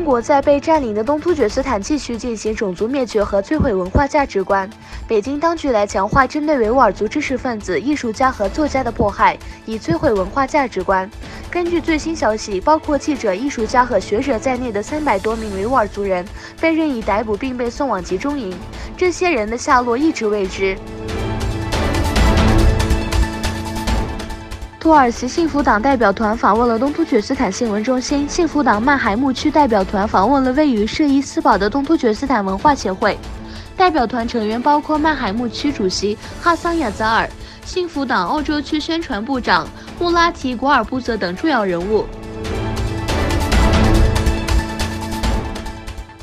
国在被占领的东突厥斯坦继续进行种族灭绝和摧毁文化价值观。北京当局来强化针对维吾尔族知识分子、艺术家和作家的迫害，以摧毁文化价值观。根据最新消息，包括记者、艺术家和学者在内的300多名维吾尔族人被任意逮捕并被送往集中营，这些人的下落一直未知。土耳其幸福党代表团访问了东突厥斯坦新闻中心，幸福党曼海木区代表团访问了位于设伊斯堡的东突厥斯坦文化协会。代表团成员包括曼海木区主席哈桑亚扎尔、幸福党欧洲区宣传部长穆拉提果尔布泽等重要人物。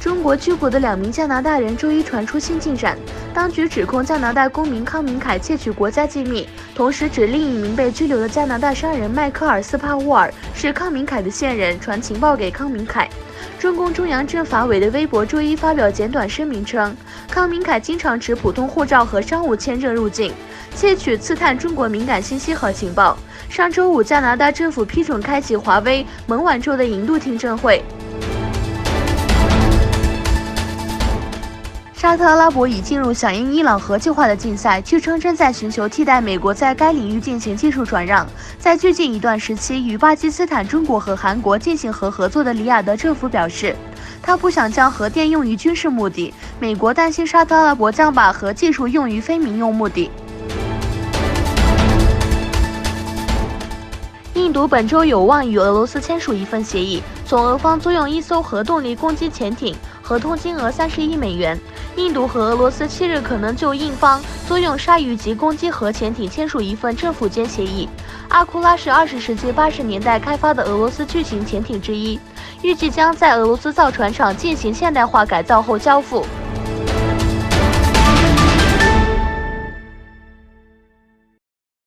中国拘捕的2名加拿大人周一传出新进展，当局指控加拿大公民康明凯窃取国家机密，同时指另一名被拘留的加拿大商人迈克尔斯帕沃尔是康明凯的线人，传情报给康明凯。中共中央政法委的微博周一发表简短声明称，康明凯经常持普通护照和商务签证入境，窃取刺探中国敏感信息和情报。上周五，加拿大政府批准开启华为蒙晚州的引渡听证会。沙特阿拉伯已进入响应伊朗核计划的竞赛，据称正在寻求替代美国在该领域进行技术转让。在最近一段时期，与巴基斯坦、中国和韩国进行核合作的里雅得政府表示，他不想将核电用于军事目的。美国担心沙特阿拉伯将把核技术用于非民用目的。印度本周有望与俄罗斯签署一份协议，从俄方租用1艘核动力攻击潜艇，合同金额30亿美元。印度和俄罗斯7日可能就印方租用鲨鱼级攻击核潜艇签署一份政府间协议。阿库拉是20世纪80年代开发的俄罗斯巨型潜艇之一，预计将在俄罗斯造船厂进行现代化改造后交付。